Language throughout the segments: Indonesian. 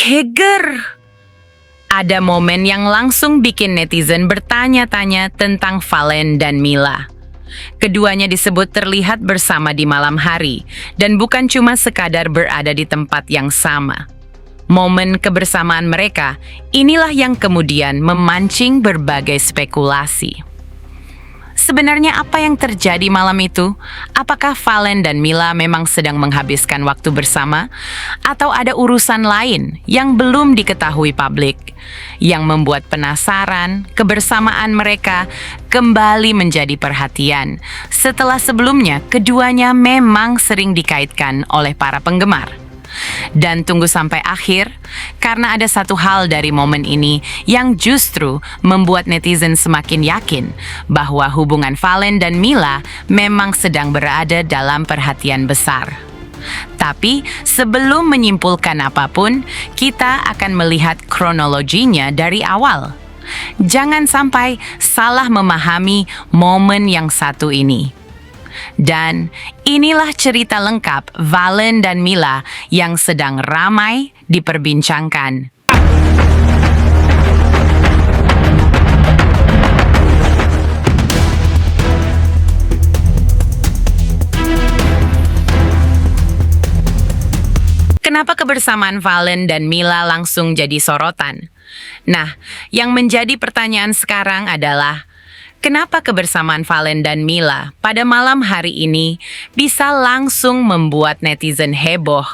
Keger! Ada momen yang langsung bikin netizen bertanya-tanya tentang Valen dan Mila. Keduanya disebut terlihat bersama di malam hari, dan bukan cuma sekadar berada di tempat yang sama. Momen kebersamaan mereka, inilah yang kemudian memancing berbagai spekulasi. Sebenarnya apa yang terjadi malam itu? Apakah Valen dan Mila memang sedang menghabiskan waktu bersama? Atau ada urusan lain yang belum diketahui publik? Yang membuat penasaran, kebersamaan mereka kembali menjadi perhatian. Setelah sebelumnya, keduanya memang sering dikaitkan oleh para penggemar. Dan tunggu sampai akhir, karena ada satu hal dari momen ini yang justru membuat netizen semakin yakin bahwa hubungan Valen dan Mila memang sedang berada dalam perhatian besar. Tapi sebelum menyimpulkan apapun, kita akan melihat kronologinya dari awal. Jangan sampai salah memahami momen yang satu ini. Dan inilah cerita lengkap Valen dan Mila yang sedang ramai diperbincangkan. Kenapa kebersamaan Valen dan Mila langsung jadi sorotan? Nah, yang menjadi pertanyaan sekarang adalah, kenapa kebersamaan Valen dan Mila pada malam hari ini bisa langsung membuat netizen heboh?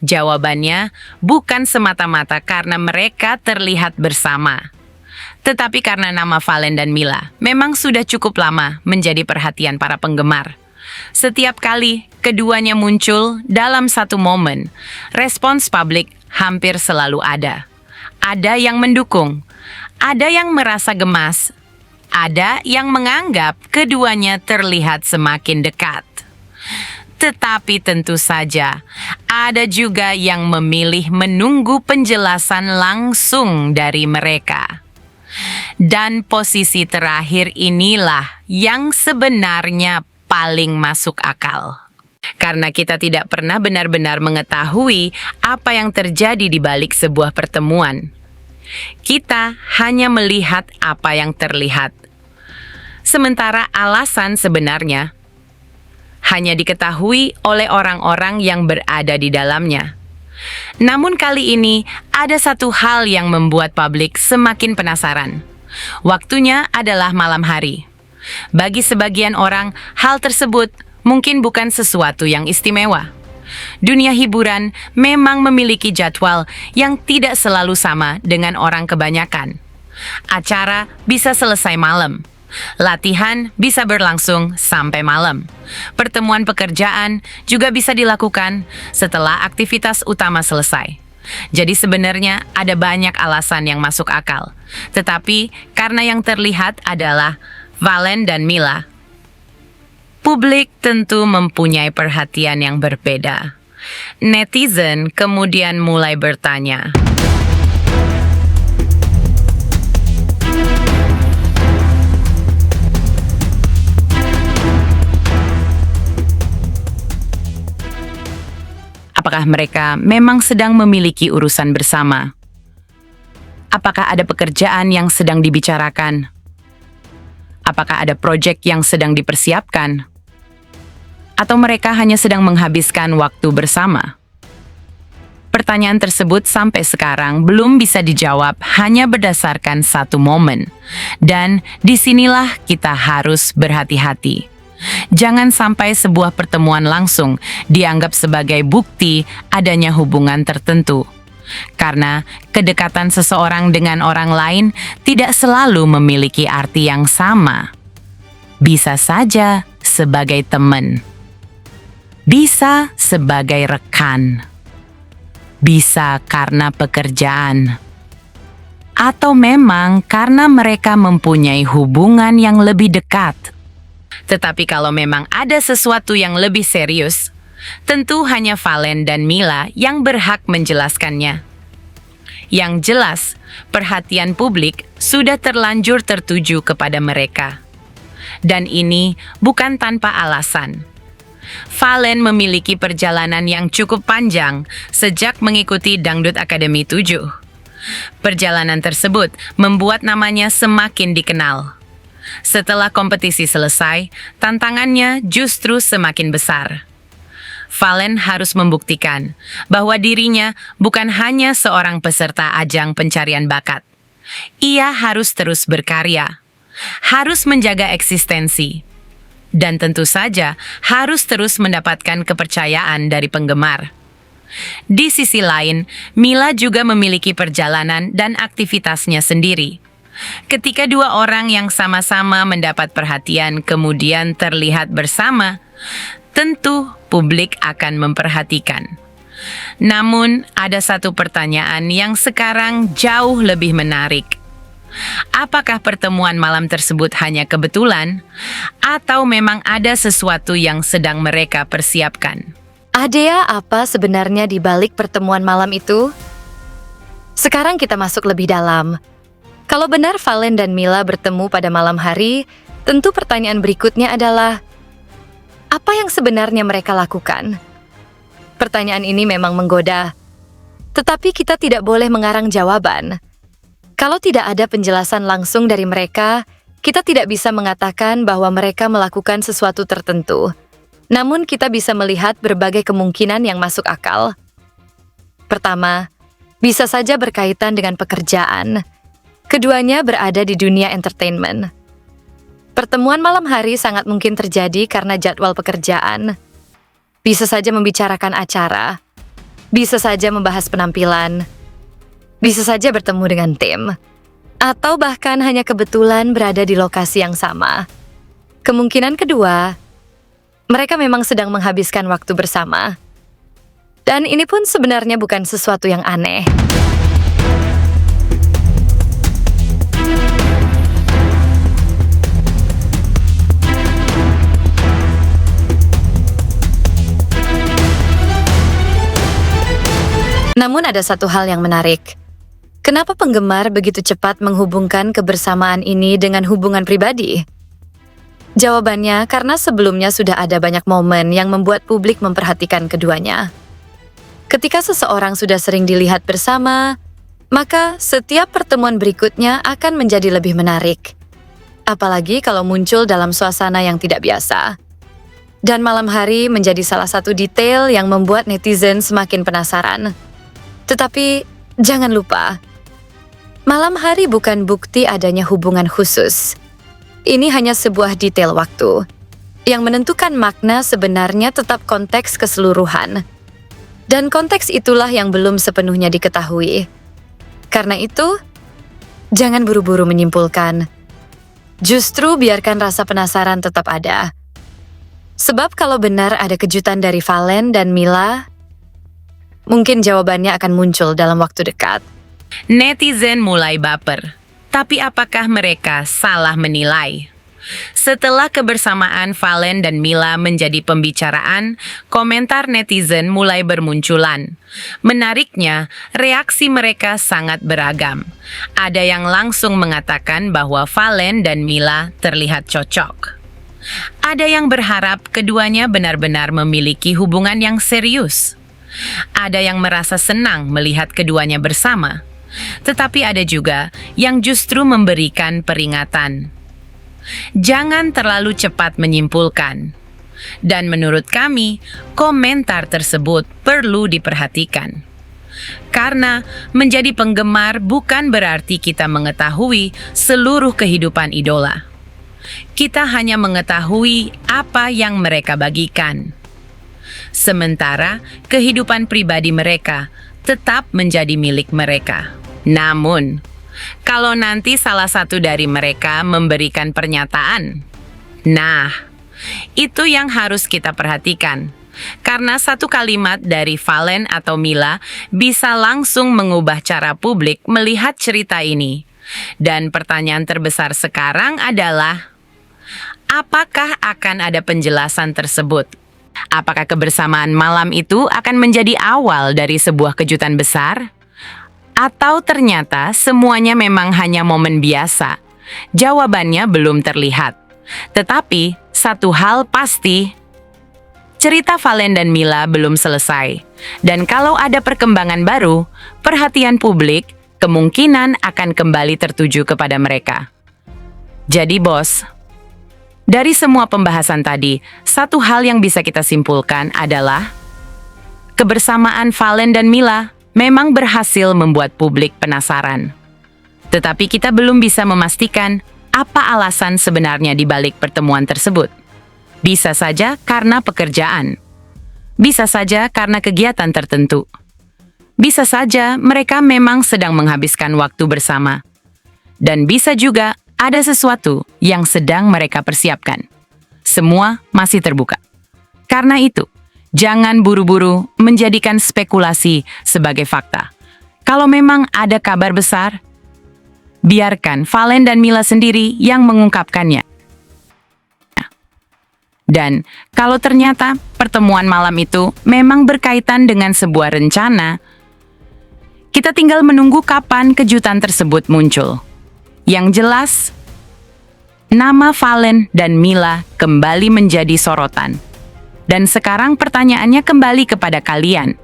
Jawabannya bukan semata-mata karena mereka terlihat bersama, tetapi karena nama Valen dan Mila memang sudah cukup lama menjadi perhatian para penggemar. Setiap kali keduanya muncul dalam satu momen, respons publik hampir selalu ada. Ada yang mendukung, ada yang merasa gemas, ada yang menganggap keduanya terlihat semakin dekat. Tetapi tentu saja, ada juga yang memilih menunggu penjelasan langsung dari mereka. Dan posisi terakhir inilah yang sebenarnya paling masuk akal. Karena kita tidak pernah benar-benar mengetahui apa yang terjadi di balik sebuah pertemuan. Kita hanya melihat apa yang terlihat. Sementara alasan sebenarnya hanya diketahui oleh orang-orang yang berada di dalamnya. Namun kali ini ada satu hal yang membuat publik semakin penasaran. Waktunya adalah malam hari. Bagi sebagian orang, hal tersebut mungkin bukan sesuatu yang istimewa. Dunia hiburan memang memiliki jadwal yang tidak selalu sama dengan orang kebanyakan. Acara bisa selesai malam. Latihan bisa berlangsung sampai malam. Pertemuan pekerjaan juga bisa dilakukan setelah aktivitas utama selesai. Jadi sebenarnya ada banyak alasan yang masuk akal. Tetapi karena yang terlihat adalah Valen dan Mila, publik tentu mempunyai perhatian yang berbeda. Netizen kemudian mulai bertanya, apakah mereka memang sedang memiliki urusan bersama? Apakah ada pekerjaan yang sedang dibicarakan? Apakah ada proyek yang sedang dipersiapkan? Atau mereka hanya sedang menghabiskan waktu bersama? Pertanyaan tersebut sampai sekarang belum bisa dijawab hanya berdasarkan satu momen. Dan disinilah kita harus berhati-hati. Jangan sampai sebuah pertemuan langsung dianggap sebagai bukti adanya hubungan tertentu. Karena kedekatan seseorang dengan orang lain tidak selalu memiliki arti yang sama. Bisa saja sebagai teman, bisa sebagai rekan, bisa karena pekerjaan, atau memang karena mereka mempunyai hubungan yang lebih dekat. Tetapi kalau memang ada sesuatu yang lebih serius, tentu hanya Valen dan Mila yang berhak menjelaskannya. Yang jelas, perhatian publik sudah terlanjur tertuju kepada mereka. Dan ini bukan tanpa alasan. Valen memiliki perjalanan yang cukup panjang sejak mengikuti Dangdut Academy 7. Perjalanan tersebut membuat namanya semakin dikenal. Setelah kompetisi selesai, tantangannya justru semakin besar. Valen harus membuktikan bahwa dirinya bukan hanya seorang peserta ajang pencarian bakat. Ia harus terus berkarya, harus menjaga eksistensi, dan tentu saja harus terus mendapatkan kepercayaan dari penggemar. Di sisi lain, Mila juga memiliki perjalanan dan aktivitasnya sendiri. Ketika dua orang yang sama-sama mendapat perhatian kemudian terlihat bersama, tentu publik akan memperhatikan. Namun, ada satu pertanyaan yang sekarang jauh lebih menarik. Apakah pertemuan malam tersebut hanya kebetulan, atau memang ada sesuatu yang sedang mereka persiapkan? Adea, apa sebenarnya di balik pertemuan malam itu? Sekarang kita masuk lebih dalam. Kalau benar Valen dan Mila bertemu pada malam hari, tentu pertanyaan berikutnya adalah, apa yang sebenarnya mereka lakukan? Pertanyaan ini memang menggoda, tetapi kita tidak boleh mengarang jawaban. Kalau tidak ada penjelasan langsung dari mereka, kita tidak bisa mengatakan bahwa mereka melakukan sesuatu tertentu. Namun kita bisa melihat berbagai kemungkinan yang masuk akal. Pertama, bisa saja berkaitan dengan pekerjaan. Keduanya berada di dunia entertainment. Pertemuan malam hari sangat mungkin terjadi karena jadwal pekerjaan. Bisa saja membicarakan acara. Bisa saja membahas penampilan. Bisa saja bertemu dengan tim. Atau bahkan hanya kebetulan berada di lokasi yang sama. Kemungkinan kedua, mereka memang sedang menghabiskan waktu bersama. Dan ini pun sebenarnya bukan sesuatu yang aneh. Namun ada satu hal yang menarik. Kenapa penggemar begitu cepat menghubungkan kebersamaan ini dengan hubungan pribadi? Jawabannya karena sebelumnya sudah ada banyak momen yang membuat publik memperhatikan keduanya. Ketika seseorang sudah sering dilihat bersama, maka setiap pertemuan berikutnya akan menjadi lebih menarik. Apalagi kalau muncul dalam suasana yang tidak biasa. Dan malam hari menjadi salah satu detail yang membuat netizen semakin penasaran. Tetapi jangan lupa, malam hari bukan bukti adanya hubungan khusus. Ini hanya sebuah detail waktu. Yang menentukan makna sebenarnya tetap konteks keseluruhan. Dan konteks itulah yang belum sepenuhnya diketahui. Karena itu, jangan buru-buru menyimpulkan. Justru biarkan rasa penasaran tetap ada. Sebab kalau benar ada kejutan dari Valen dan Mila, mungkin jawabannya akan muncul dalam waktu dekat. Netizen mulai baper. Tapi apakah mereka salah menilai? Setelah kebersamaan Valen dan Mila menjadi pembicaraan, komentar netizen mulai bermunculan. Menariknya, reaksi mereka sangat beragam. Ada yang langsung mengatakan bahwa Valen dan Mila terlihat cocok. Ada yang berharap keduanya benar-benar memiliki hubungan yang serius. Ada yang merasa senang melihat keduanya bersama. Tetapi ada juga yang justru memberikan peringatan. Jangan terlalu cepat menyimpulkan. Dan menurut kami, komentar tersebut perlu diperhatikan. Karena menjadi penggemar bukan berarti kita mengetahui seluruh kehidupan idola. Kita hanya mengetahui apa yang mereka bagikan. Sementara kehidupan pribadi mereka tetap menjadi milik mereka. Namun, kalau nanti salah satu dari mereka memberikan pernyataan, nah, itu yang harus kita perhatikan. Karena satu kalimat dari Valen atau Mila bisa langsung mengubah cara publik melihat cerita ini. Dan pertanyaan terbesar sekarang adalah, apakah akan ada penjelasan tersebut? Apakah kebersamaan malam itu akan menjadi awal dari sebuah kejutan besar? Atau ternyata semuanya memang hanya momen biasa? Jawabannya belum terlihat. Tetapi satu hal pasti, cerita Valen dan Mila belum selesai. Dan kalau ada perkembangan baru, perhatian publik kemungkinan akan kembali tertuju kepada mereka. Jadi bos, dari semua pembahasan tadi, satu hal yang bisa kita simpulkan adalah kebersamaan Valen dan Mila memang berhasil membuat publik penasaran. Tetapi kita belum bisa memastikan apa alasan sebenarnya di balik pertemuan tersebut. Bisa saja karena pekerjaan. Bisa saja karena kegiatan tertentu. Bisa saja mereka memang sedang menghabiskan waktu bersama. Dan bisa juga ada sesuatu yang sedang mereka persiapkan. Semua masih terbuka. Karena itu, jangan buru-buru menjadikan spekulasi sebagai fakta. Kalau memang ada kabar besar, biarkan Valen dan Mila sendiri yang mengungkapkannya. Dan kalau ternyata pertemuan malam itu memang berkaitan dengan sebuah rencana, kita tinggal menunggu kapan kejutan tersebut muncul. Yang jelas, nama Valen dan Mila kembali menjadi sorotan. Dan sekarang pertanyaannya kembali kepada kalian.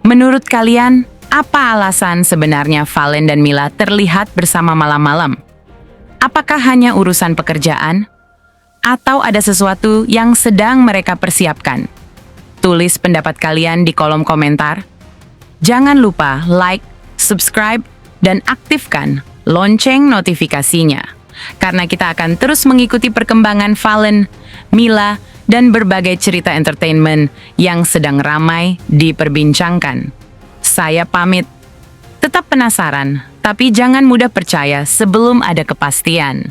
Menurut kalian, apa alasan sebenarnya Valen dan Mila terlihat bersama malam-malam? Apakah hanya urusan pekerjaan? Atau ada sesuatu yang sedang mereka persiapkan? Tulis pendapat kalian di kolom komentar. Jangan lupa like, subscribe, dan aktifkan lonceng notifikasinya. Karena kita akan terus mengikuti perkembangan Valen, Mila, dan berbagai cerita entertainment yang sedang ramai diperbincangkan. Saya pamit. Tetap penasaran, tapi jangan mudah percaya sebelum ada kepastian.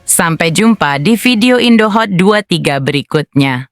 Sampai jumpa di video Indohot 23 berikutnya.